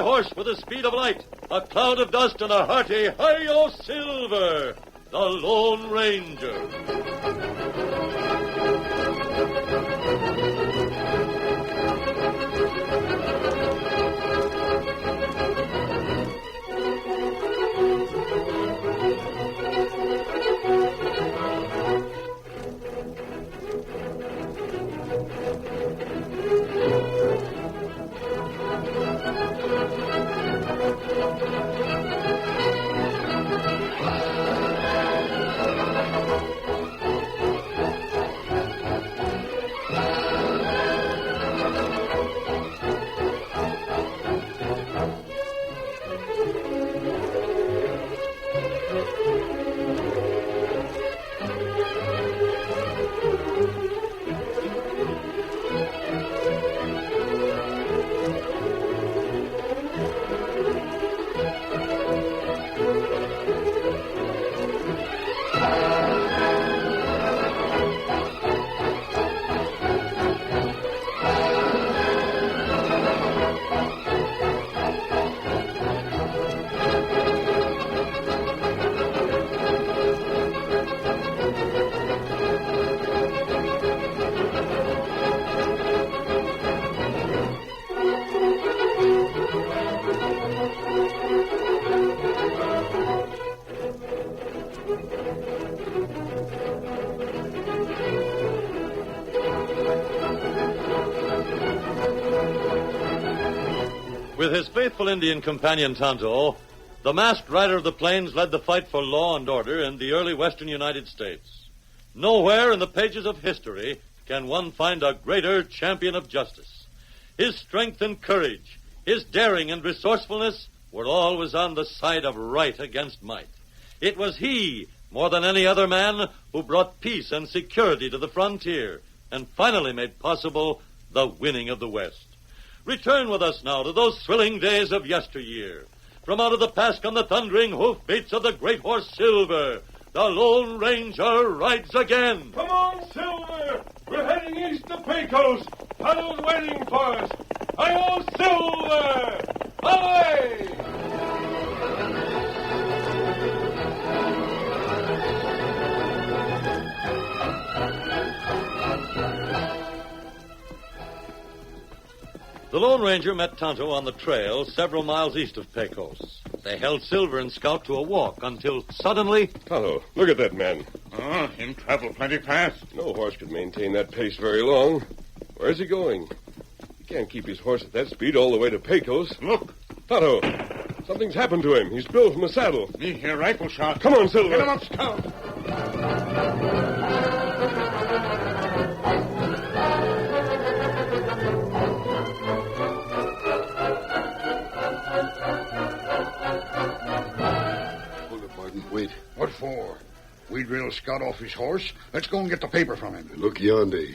horse with the speed of light, a cloud of dust, and a hearty hi-yo Silver, the Lone Ranger. With his faithful Indian companion Tonto, the masked rider of the plains led the fight for law and order in the early western United States. Nowhere in the pages of history can one find a greater champion of justice. His strength and courage, his daring and resourcefulness were always on the side of right against might. It was he, more than any other man, who brought peace and security to the frontier and finally made possible the winning of the West. Return with us now to those thrilling days of yesteryear. From out of the past come the thundering hoofbeats of the great horse Silver. The Lone Ranger rides again. Come on, Silver! We're heading east to Pecos. Tunnel's waiting for us. Hi-yo, Silver! Away! The Lone Ranger met Tonto on the trail several miles east of Pecos. They held Silver and Scout to a walk until suddenly... Tonto, look at that man. Oh, him travel plenty fast. No horse could maintain that pace very long. Where's he going? He can't keep his horse at that speed all the way to Pecos. Look. Tonto, something's happened to him. He's spilled from the saddle. Me hear rifle shot. Come on, Silver. Get him up, Scout. Wait. What for? We drilled Scott off his horse. Let's go and get the paper from him. Look yonder.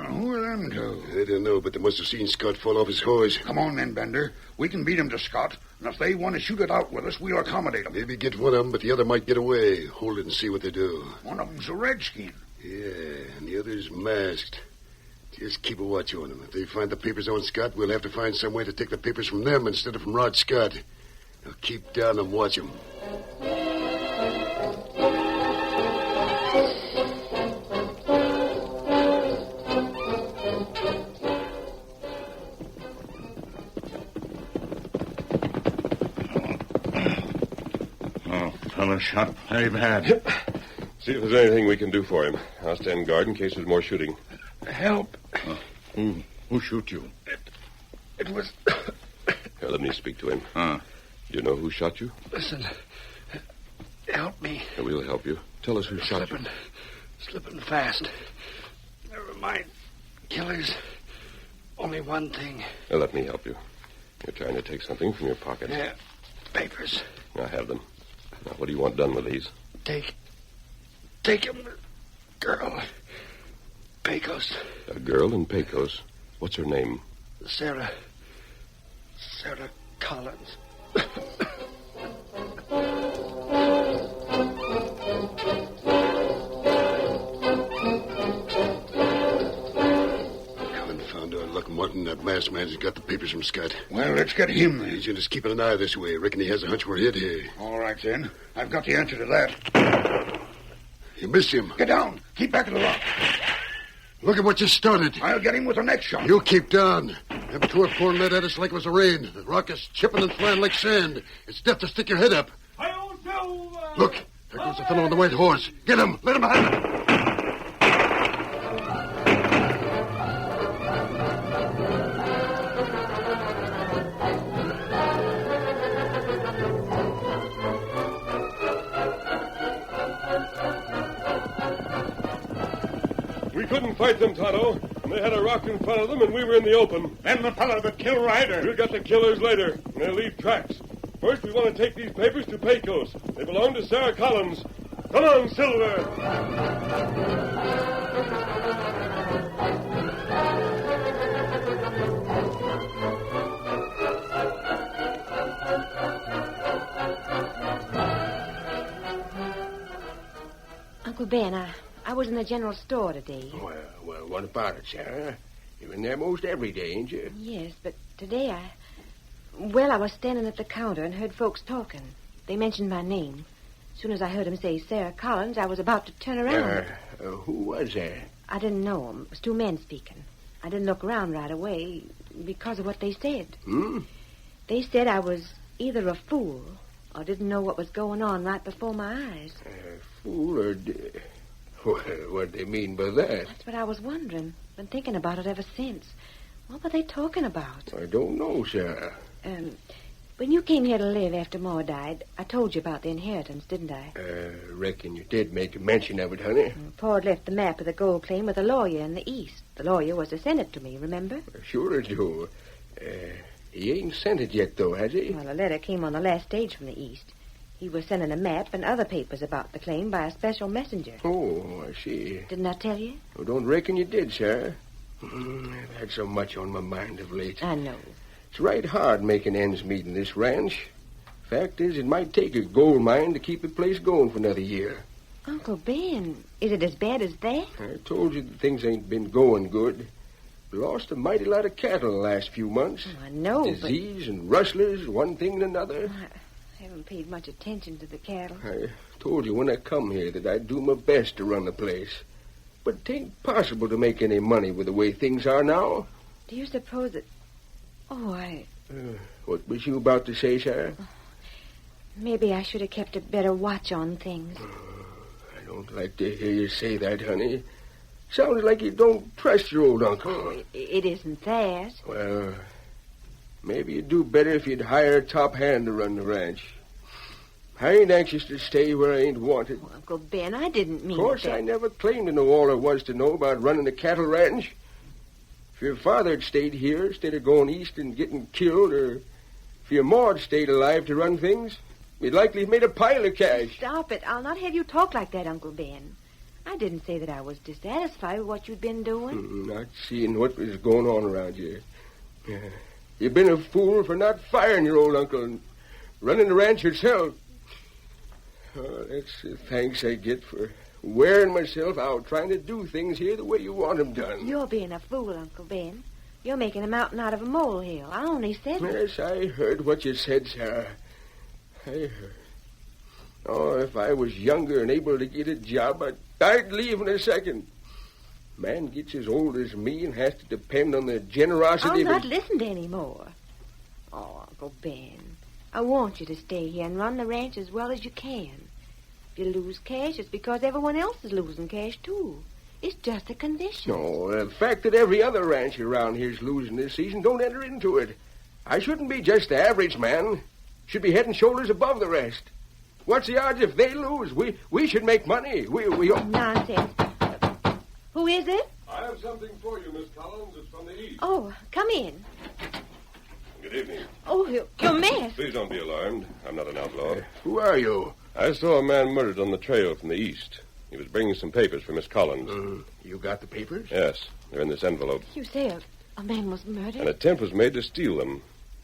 Who are them two? I don't know, but they must have seen Scott fall off his horse. Come on then, Bender. We can beat him to Scott, and if they want to shoot it out with us, we'll accommodate them. Maybe get one of them, but the other might get away. Hold it and see what they do. One of them's a redskin. Yeah, and the other's masked. Just keep a watch on them. If they find the papers on Scott, we'll have to find some way to take the papers from them instead of from Rod Scott. Now keep down and watch them. Fella shot very bad. See if there's anything we can do for him. I'll stand guard in case there's more shooting. Help. Who shoot you? It was... Here, let me speak to him. Huh? You know who shot you? Listen. Help me. We'll help you. Tell us who shot you. Slipping fast. Never mind. Killers. Only one thing. Now, let me help you. You're trying to take something from your pocket. Yeah. Papers. I have them. Now, what do you want done with these? Take him. Girl. Pecos. A girl in Pecos. What's her name? Sarah Collins. Confound our luck, Martin, that masked man's got the papers from Scott. Well, let's get him then. He's just keeping an eye this way. Reckon he has a hunch we're hid here. All right, then. I've got the answer to that. You missed him. Get down. Keep back of the rock. Look at what you started. I'll get him with the next shot. You keep down. Them two are pouring lead at us like it was a rain. The rock is chipping and flying like sand. It's death to stick your head up. Hi-yo, Silver! Look, there goes the fellow on the white horse. Get him. Let him have it. We couldn't fight them, Tonto. They had a rock in front of them, and we were in the open. Then the fellow that killed Ryder. We'll get the killers later, and they'll leave tracks. First, we want to take these papers to Pecos. They belong to Sarah Collins. Come on, Silver. Uncle Ben, I was in the general store today. Well, what about it, Sarah? You're in there most every day, ain't you? Yes, but today I was standing at the counter and heard folks talking. They mentioned my name. As soon as I heard him say Sarah Collins, I was about to turn around. Who was there? I didn't know them. It was two men speaking. I didn't look around right away because of what they said. They said I was either a fool or didn't know what was going on right before my eyes. Fool or... What do they mean by that? That's what I was wondering. Been thinking about it ever since. What were they talking about? I don't know, Sarah. When you came here to live after Ma died, I told you about the inheritance, didn't I? Reckon you did make a mention of it, honey. Pa had left the map of the gold claim with a lawyer in the East. The lawyer was to send it to me, remember? Sure I do. He ain't sent it yet, though, has he? Well, a letter came on the last stage from the East. He was sending a map and other papers about the claim by a special messenger. Oh, I see. Didn't I tell you? I don't reckon you did, Sarah. I've had so much on my mind of late. I know. It's right hard making ends meet in this ranch. Fact is, it might take a gold mine to keep the place going for another year. Uncle Ben, is it as bad as that? I told you that things ain't been going good. We lost a mighty lot of cattle the last few months. I know, Disease and rustlers, one thing and another. I haven't paid much attention to the cattle. I told you when I come here that I'd do my best to run the place. But it ain't possible to make any money with the way things are now. Do you suppose that... What was you about to say, Sarah? Maybe I should have kept a better watch on things. I don't like to hear you say that, honey. Sounds like you don't trust your old uncle. Oh, it isn't that. Well, maybe you'd do better if you'd hire a top hand to run the ranch. I ain't anxious to stay where I ain't wanted. Oh, Uncle Ben, I didn't mean Of course, that. I never claimed to know all there was to know about running a cattle ranch. If your father had stayed here instead of going east and getting killed, or if your ma had stayed alive to run things, we'd likely have made a pile of cash. Stop it. I'll not have you talk like that, Uncle Ben. I didn't say that I was dissatisfied with what you'd been doing. Not seeing what was going on around you. You've been a fool for not firing your old uncle and running the ranch yourself. Oh, that's the thanks I get for wearing myself out trying to do things here the way you want them done. You're being a fool, Uncle Ben. You're making a mountain out of a molehill. I only said... Yes, I heard what you said, Sarah. I heard. Oh, if I was younger and able to get a job, I'd leave in a second. Man gets as old as me and has to depend on the generosity I'll of... not listen to any more. Oh, Uncle Ben, I want you to stay here and run the ranch as well as you can. If you lose cash, it's because everyone else is losing cash, too. It's just a condition. No, the fact that every other ranch around here's losing this season don't enter into it. I shouldn't be just the average man. Should be head and shoulders above the rest. What's the odds if they lose? We should make money. We Nonsense. Who is it? I have something for you, Miss Collins. It's from the East. Oh, come in. Good evening. Oh, you're masked. Please don't be alarmed. I'm not an outlaw. Who are you? I saw a man murdered on the trail from the East. He was bringing some papers for Miss Collins. You got the papers? Yes, they're in this envelope. You say a man was murdered? An attempt was made to steal them.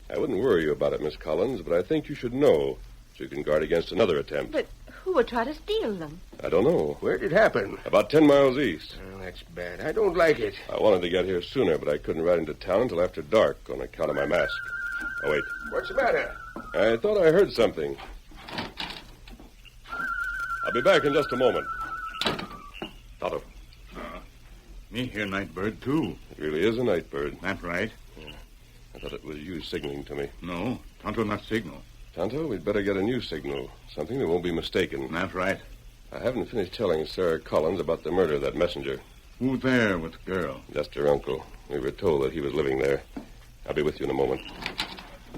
I wouldn't worry you about it, Miss Collins, but I think you should know so you can guard against another attempt. But Who would try to steal them? I don't know. Where'd it happen? About 10 miles east. Oh, that's bad. I don't like it. I wanted to get here sooner, but I couldn't ride into town until after dark on account of my mask. Oh, wait. What's the matter? I thought I heard something. I'll be back in just a moment. Tonto. Me hear Nightbird, too. It really is a night bird. That right? I thought it was you signaling to me. No, Tonto not signal. Tonto, we'd better get a new signal. Something that won't be mistaken. That right. I haven't finished telling Sarah Collins about the murder of that messenger. Who there with the girl? Just her uncle. We were told that he was living there. I'll be with you in a moment.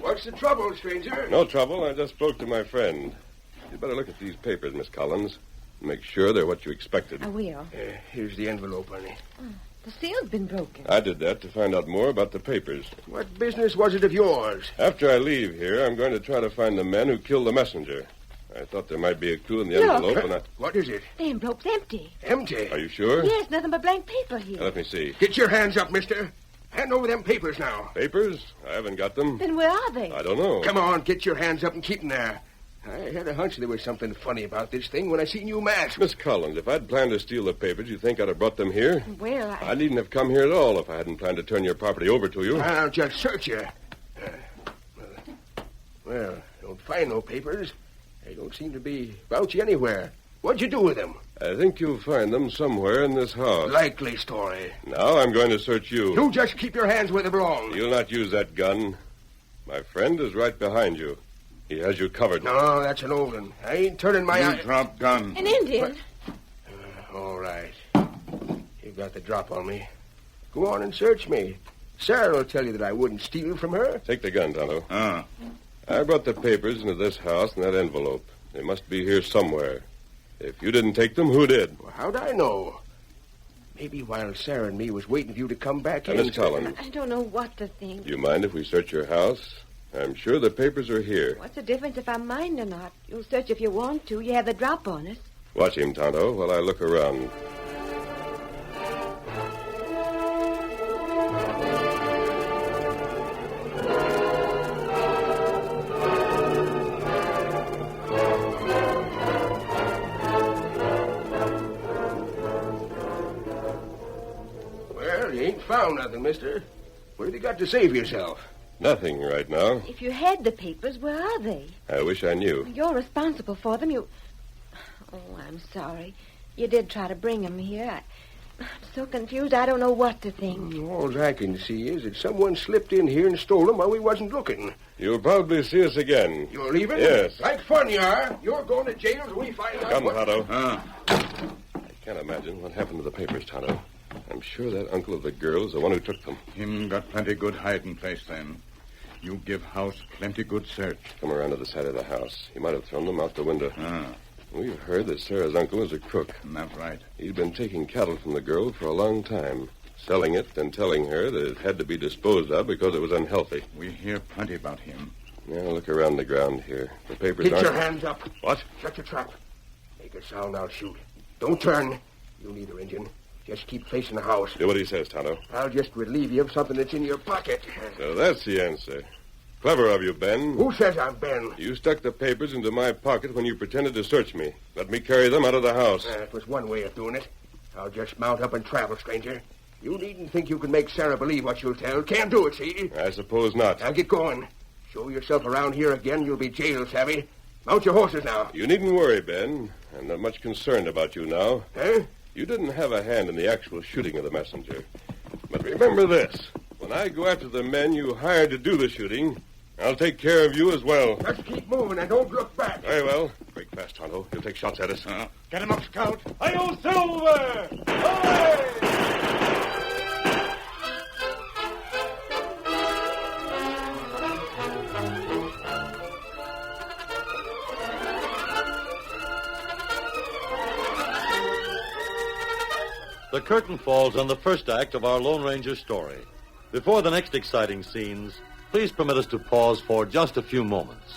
What's the trouble, stranger? No trouble. I just spoke to my friend. You'd better look at these papers, Miss Collins. Make sure they're what you expected. I will. Here's the envelope, honey. The seal's been broken. I did that to find out more about the papers. What business was it of yours? After I leave here, I'm going to try to find the men who killed the messenger. I thought there might be a clue in the Look. envelope, and What is it? The envelope's empty. Empty. Are you sure? Yes, nothing but blank paper here. Let me see. Get your hands up, mister. Hand over them papers now. Papers? I haven't got them. Then where are they? I don't know. Come on, get your hands up and keep them there. I had a hunch there was something funny about this thing when I seen you masked. Miss Collins, if I'd planned to steal the papers, you think I'd have brought them here? Well, I needn't have come here at all if I hadn't planned to turn your property over to you. I'll just search you. Well, don't find no papers. They don't seem to be about you anywhere. What'd you do with them? I think you'll find them somewhere in this house. Likely story. Now I'm going to search you. You just keep your hands where they belong. You'll not use that gun. My friend is right behind you. He has you covered. No, that's an old one. I ain't turning my You eye. drop gun. an Indian. All right. You've got the drop on me. Go on and search me. Sarah will tell you that I wouldn't steal from her. Take the gun, Tonto. Ah. I brought the papers into this house in that envelope. They must be here somewhere. If you didn't take them, who did? Well, how'd I know? Maybe while Sarah and me was waiting for you to come back in. Miss Collins, I don't know what to think. do you mind if we search your house? I'm sure the papers are here. What's the difference if I mind or not? You'll search if you want to. You have the drop on us. Watch him, Tonto, while I look around. Well, you ain't found nothing, mister. What have you got to say for yourself? Nothing right now. If you had the papers, where are they? I wish I knew. You're responsible for them. Oh, I'm sorry. You did try to bring them here. I'm so confused, I don't know what to think. All I can see is that someone slipped in here and stole them while we wasn't looking. You'll probably see us again. You're leaving? Yes. Like fun you are. You're going to jail till we find out Come, what... Tonto. Ah. I can't imagine what happened to the papers, Tonto. I'm sure that uncle of the girl is the one who took them. Him got plenty good hiding place then. You give house plenty good search. Come around to the side of the house. He might have thrown them out the window. Ah. We've heard that Sarah's uncle is a crook. That's right. He'd been taking cattle from the girl for a long time, selling it and telling her that it had to be disposed of because it was unhealthy. We hear plenty about him. Now look around the ground here. The papers Get aren't... your hands up. What? Shut your trap. Make a sound, I'll shoot. Don't turn. You neither, Injun. Just keep facing the house. Do what he says, Tonto. I'll just relieve you of something that's in your pocket. So that's the answer. Clever of you, Ben. Who says I'm Ben? You stuck the papers into my pocket when you pretended to search me. Let me carry them out of the house. That was one way of doing it. I'll just mount up and travel, stranger. You needn't think you can make Sarah believe what you'll tell. Can't do it, see? I suppose not. Now get going. Show yourself around here again, you'll be jail savvy. Mount your horses now. You needn't worry, Ben. I'm not much concerned about you now. Huh? You didn't have a hand in the actual shooting of the messenger. But remember this. When I go after the men you hired to do the shooting, I'll take care of you as well. Just keep moving and don't look back. Very well. Break fast, Tonto. He'll take shots at us. Get him up, Scout. Hi-yo, Silver! Away! The curtain falls on the first act of our Lone Ranger story. Before the next exciting scenes, please permit us to pause for just a few moments.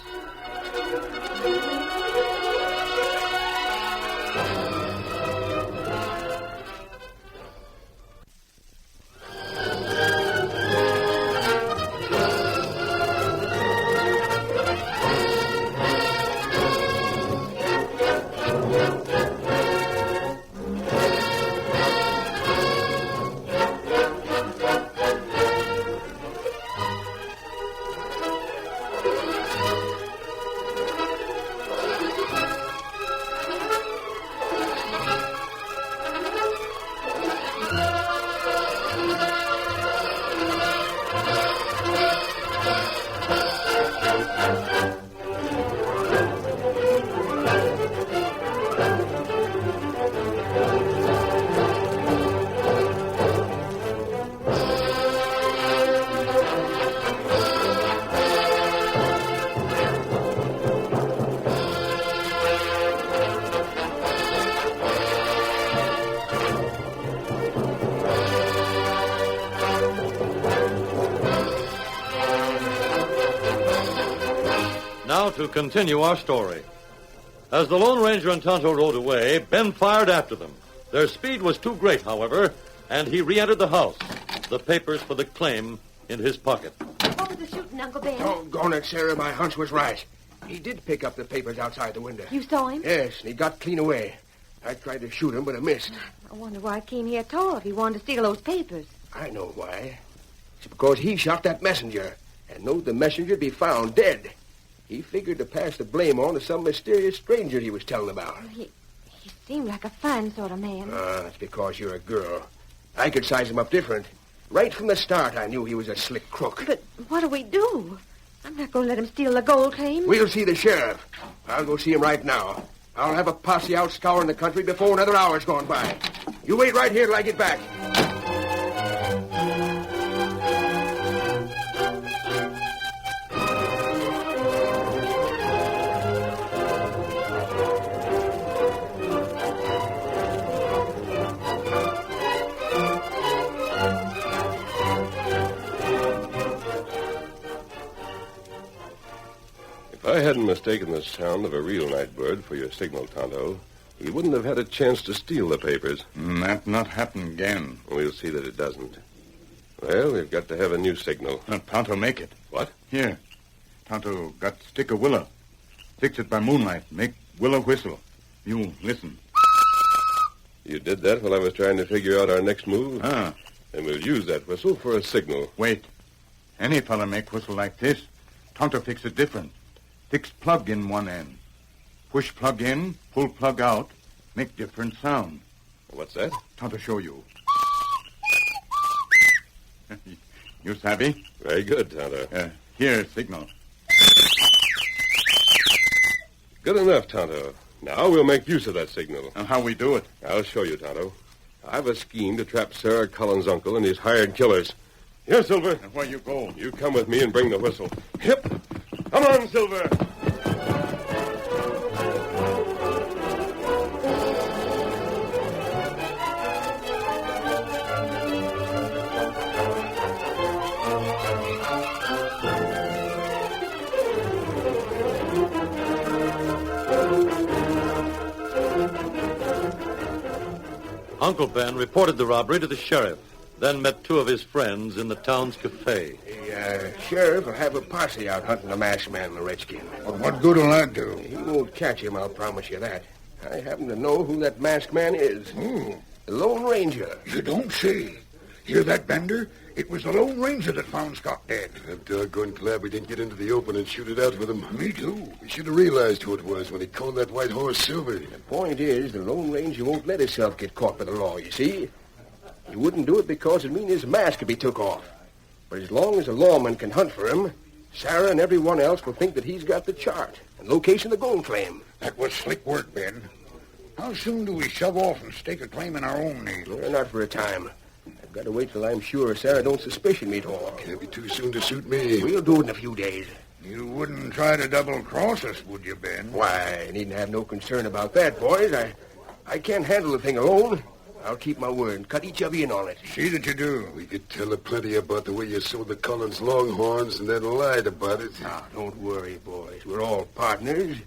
now to continue our story. As the Lone Ranger and Tonto rode away, Ben fired after them. Their speed was too great, however, and he re-entered the house, the papers for the claim in his pocket. What was the shooting, Uncle Ben? Doggone it, Sarah, my hunch was right. He did pick up the papers outside the window. You saw him? Yes, and he got clean away. I tried to shoot him, but I missed. I wonder why he came here at all if he wanted to steal those papers. I know why. It's because he shot that messenger and knowed the messenger'd be found dead. He figured to pass the blame on to some mysterious stranger he was telling about. He seemed like a fine sort of man. That's because you're a girl. I could size him up different. Right from the start, I knew he was a slick crook. But what do we do? I'm not going to let him steal the gold claim. We'll see the sheriff. I'll go see him right now. I'll have a posse out scouring the country before another hour's gone by. You wait right here till I get back. If I hadn't mistaken the sound of a real night bird for your signal, Tonto, he wouldn't have had a chance to steal the papers. That not happen again. We'll see that it doesn't. Well, we've got to have a new signal. Tonto make it. What? Here. Tonto got stick of willow. Fix it by moonlight. Make willow whistle. You listen. You did that while I was trying to figure out our next move? Ah. And we'll use that whistle for a signal. Wait. Any fella make whistle like this. Tonto fix it different. Fix plug in one end. Push plug in, pull plug out. Make different sound. What's that? Tonto show you. You savvy? Very good, Tonto. Here, signal. Good enough, Tonto. Now we'll make use of that signal. How we do it? I'll show you, Tonto. I've a scheme to trap Sarah Cullen's uncle and his hired killers. Here, Silver. Where you go? You come with me and bring the whistle. Hip! Come on, Silver! Uncle Ben reported the robbery to the sheriff, then met two of his friends in the town's cafe. The sheriff will have a posse out hunting the masked man and the redskin. Well, what good will that do? He won't catch him, I'll promise you that. I happen to know who that masked man is. Oh, The Lone Ranger. you don't say. Hear that, Bender? It was the Lone Ranger that found Scott dead. I'm doggone glad we didn't get into the open and shoot it out with him. Me too. We should have realized who it was when he called that white horse Silver. The point is, the Lone Ranger won't let himself get caught by the law, you see? He wouldn't do it because it'd mean his mask could be took off. But as long as the lawman can hunt for him, Sarah and everyone else will think that he's got the chart and location of the gold claim. That was slick work, Ben. How soon do we shove off and stake a claim in our own name? Not for a time. I've got to wait till I'm sure Sarah don't suspicion me at all. Can't be too soon to suit me. We'll do it in a few days. You wouldn't try to double-cross us, would you, Ben? Why, I needn't have no concern about that, boys. I can't handle the thing alone. I'll keep my word and cut each of you in on it. See that you do. We could tell her plenty about the way you sold the Collins Longhorns and then lied about it. Now, don't worry, boys. We're all partners.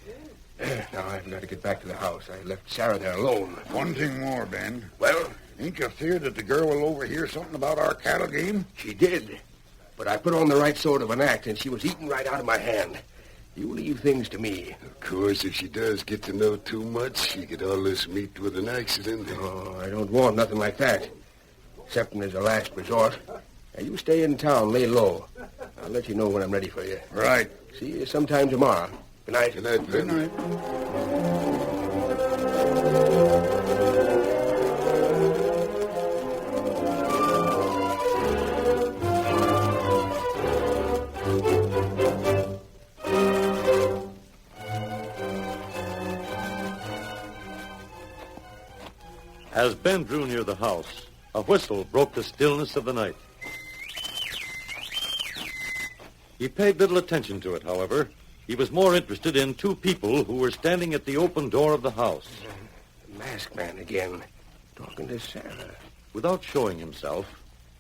Now, I've got to get back to the house. I left Sarah there alone. One thing more, Ben. Well, Ain't you feared that the girl will overhear something about our cattle game? she did. But I put on the right sort of an act, and she was eating right out of my hand. You leave things to me. Of course, if she does get to know too much, she could always meet with an accident. Oh, I don't want nothing like that. Excepting as a last resort. Now, you stay in town, lay low. I'll let you know when I'm ready for you. Right. See you sometime tomorrow. Good night. Good night, Good Ben. night. As Ben drew near the house, a whistle broke the stillness of the night. He paid little attention to it, however. He was more interested in two people who were standing at the open door of the house. Masked man again. Talking to Sarah. Without showing himself,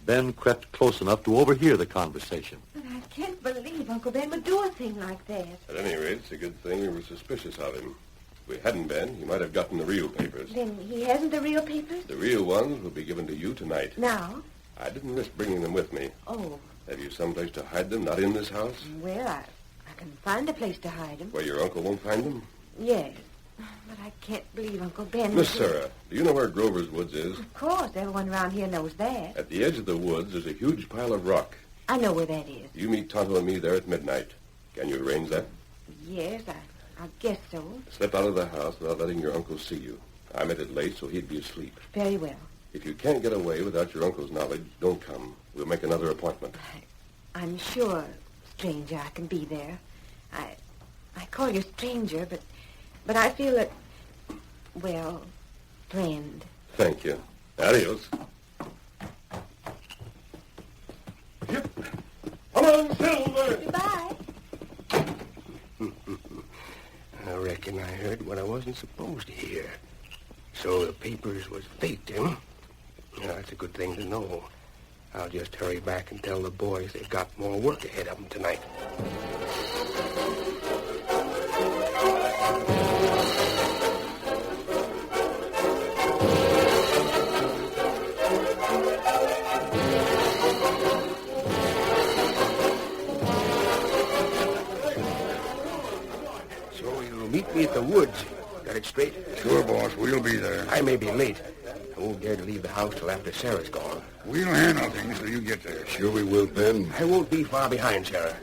Ben crept close enough to overhear the conversation. But I can't believe Uncle Ben would do a thing like that. At any rate, it's a good thing we were suspicious of him. If we hadn't been, he might have gotten the real papers. Then he hasn't the real papers? The real ones will be given to you tonight. Now? I didn't risk bringing them with me. Oh. Have you someplace to hide them, not in this house? Well, I can find a place to hide them. Where your uncle won't find them? Yes. But I can't believe Uncle Ben... Miss Sarah, do you know where Grover's Woods is? Of course, everyone around here knows that. At the edge of the woods, there's a huge pile of rock. I know where that is. You meet Tonto and me there at midnight. Can you arrange that? Yes, I guess so. Slip out of the house without letting your uncle see you. I met it late, so he'd be asleep. Very well. If you can't get away without your uncle's knowledge, don't come. We'll make another appointment. I'm sure, stranger, I can be there. I call you stranger, but I feel that, well, friend. Thank you. Adios. Yep. Come on, Silver. Goodbye. I reckon I heard what I wasn't supposed to hear. So the papers was faked, eh? Now, that's a good thing to know. I'll just hurry back and tell the boys they've got more work ahead of them tonight. So you'll meet me at the woods. Got it straight? Sure, boss. We'll be there. I may be late. I won't dare to leave the house till after Sarah's gone. We'll handle things till you get there. Sure we will, Ben. I won't be far behind, Sarah.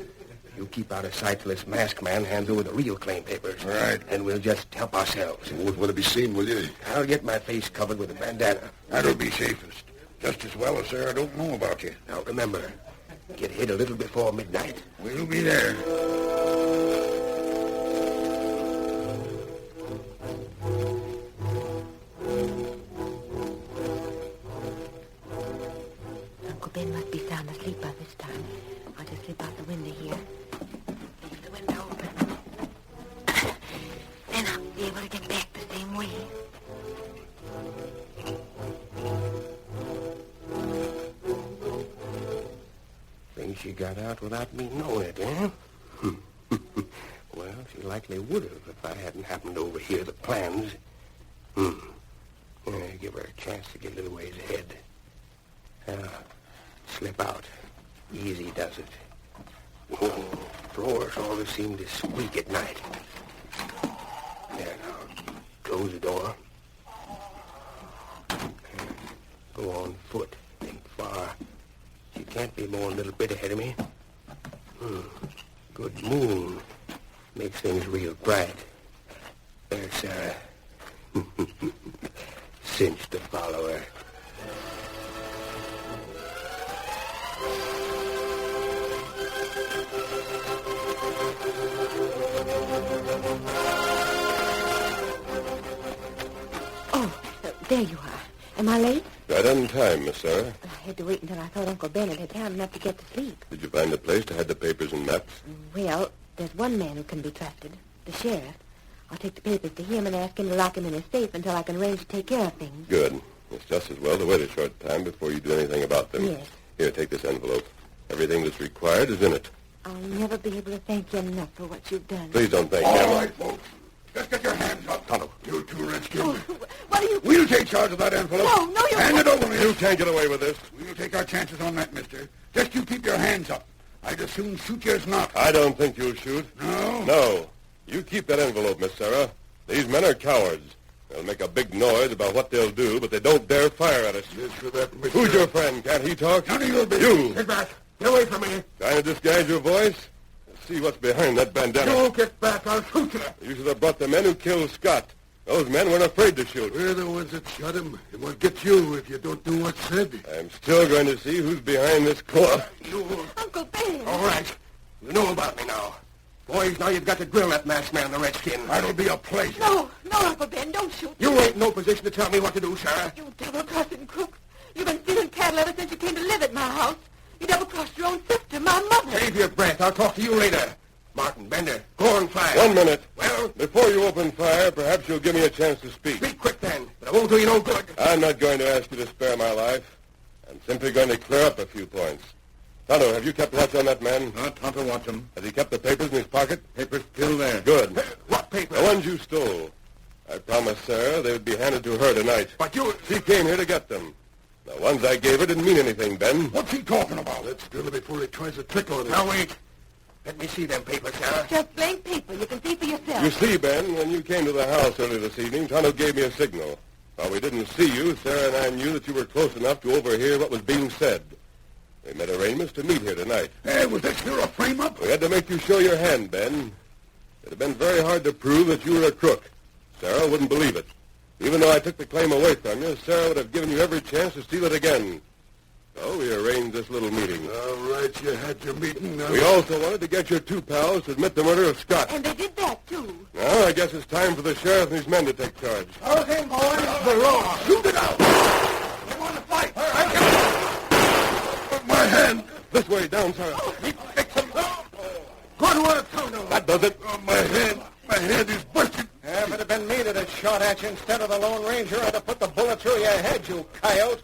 You keep out of sight till this masked man hands over the real claim papers. Right. And we'll just help ourselves. You won't want to be seen, will you? I'll get my face covered with a bandana. That'll be safest. Just as well as Sarah don't know about you. Now, remember, get hid a little before midnight. We'll be there. Uncle Ben must be sound asleep by this time. I'll just slip out the window here. Leave the window open. Then I'll be able to get back the same way. Think she got out without me knowing it, eh? Well, she likely would have if I hadn't happened to overhear the plans. Give her a chance to get a little ways ahead. Slip out. Easy does it. Oh, floors always seem to squeak at night. There now. Close the door. Go on foot. Think far. She can't be more than a little bit ahead of me. Good moon. Makes things real bright. There's Sarah. Cinch to follow her. Oh, there you are. Am I late? Right on time, Miss Sarah. I had to wait until I thought Uncle Ben had time enough to get to sleep. Did you find a place to hide the papers and maps? Well, there's one man who can be trusted, the sheriff. I'll take the papers to him and ask him to lock him in his safe until I can arrange to take care of things. Good. It's just as well to wait a short time before you do anything about them. Yes. Here, take this envelope. Everything that's required is in it. I'll never be able to thank you enough for what you've done. Please don't thank All him. right, folks. Just get your hands up. Tonto. You two redskins. Oh, what are you... We'll take charge of that envelope. No, you... Hand it over, You miss. can't get away with this. We'll take our chances on that, mister. Just you keep your hands up. I'd as soon shoot you as not. I don't think you'll shoot. No? No. You keep that envelope, Miss Sarah. These men are cowards. They'll make a big noise about what they'll do, but they don't dare fire at us. Just for that, mister. Who's your friend? Can't he talk? None of your business. You. Get back. Get away from me. Trying to disguise your voice? Let's see what's behind that bandana. You get back. I'll shoot you. You should have brought the men who killed Scott. Those men weren't afraid to shoot. We're the ones that shot him. It won't get you if you don't do what's said. I'm still going to see who's behind this club. Uncle Ben! All right. You know about me now. Boys, now you've got to drill that masked man, the redskin. That'll be a pleasure. No, Uncle Ben, don't shoot. You ain't in no position to tell me what to do, Sarah. You double-crossing crook. You've been stealing cattle ever since you came to live at my house. You double-crossed your own sister, my mother. Save your breath. I'll talk to you later. Martin, Bender, go on fire. 1 minute. Well? Before you open fire, perhaps you'll give me a chance to speak. Speak quick, then. But I won't do you no good. I'm not going to ask you to spare my life. I'm simply going to clear up a few points. Tonto, have you kept watch on that man? Tonto wants him. Has he kept the papers in his pocket? Papers still there. Good. What paper? The ones you stole. I promised Sarah they would be handed to her tonight. But you... She came here to get them. The ones I gave her didn't mean anything, Ben. What's he talking about? Let's still him before he tries a trick on us. Now, wait. Let me see them papers, Sarah. Just blank paper. You can see for yourself. You see, Ben, when you came to the house early this evening, Tonto gave me a signal. While we didn't see you, Sarah and I knew that you were close enough to overhear what was being said. We made arrangements to meet here tonight. Hey, was this here a frame-up? We had to make you show your hand, Ben. It'd have been very hard to prove that you were a crook. Sarah wouldn't believe it. Even though I took the claim away from you, Sarah would have given you every chance to steal it again. So we arranged this little meeting. All right, you had your meeting. Now. We also wanted to get your two pals to admit the murder of Scott. And they did that, too. Now, I guess it's time for the sheriff and his men to take charge. Okay, boys. The law. Shoot it out. You want to fight? My hand. This way, down, Sarah. Fix him. Good work, Tonto. That does it. My hand is busted. If it had been me that had shot at you instead of the Lone Ranger, I'd have put the bullet through your head, you coyote.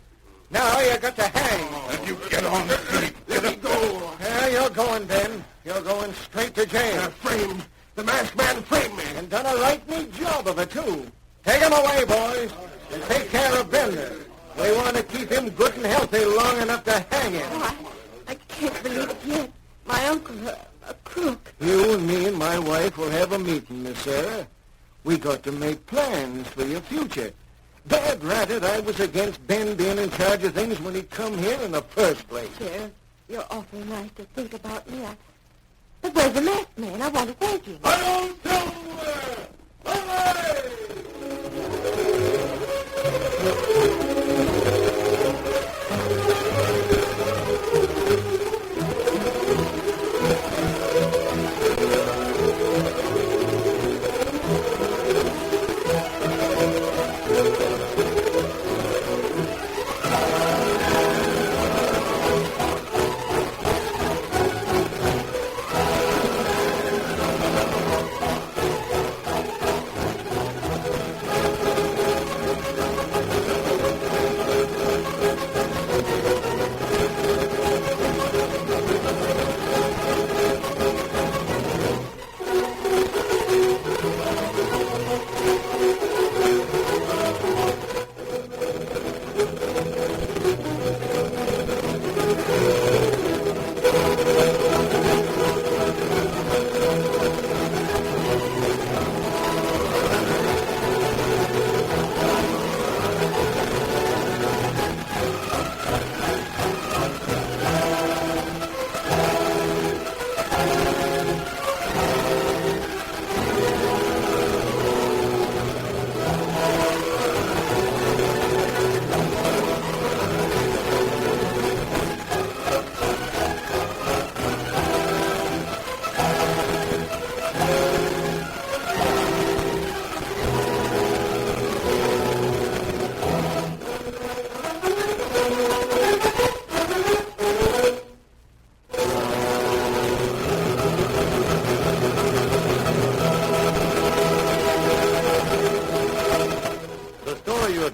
Now you got to hang. And you get on the street. Let it go. Yeah, you're going, Ben. You're going straight to jail. Framed. The masked man framed me. And done a right neat job of it, too. Take him away, boys, and take care of Bender. We want to keep him good and healthy long enough to hang him. Oh, I can't believe it yet. My uncle, a crook. You and me and my wife will have a meeting, Miss Sarah. We got to make plans for your future. Dad ratted I was against Ben being in charge of things when he come here in the first place. Sheriff, you're awful nice to think about me. But where's the masked man? I want to thank him.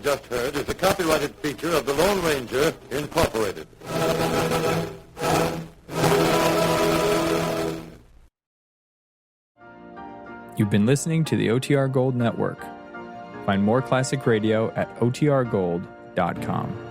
just heard is a copyrighted feature of the Lone Ranger, Incorporated. You've been listening to the OTR Gold Network. Find more classic radio at otrgold.com.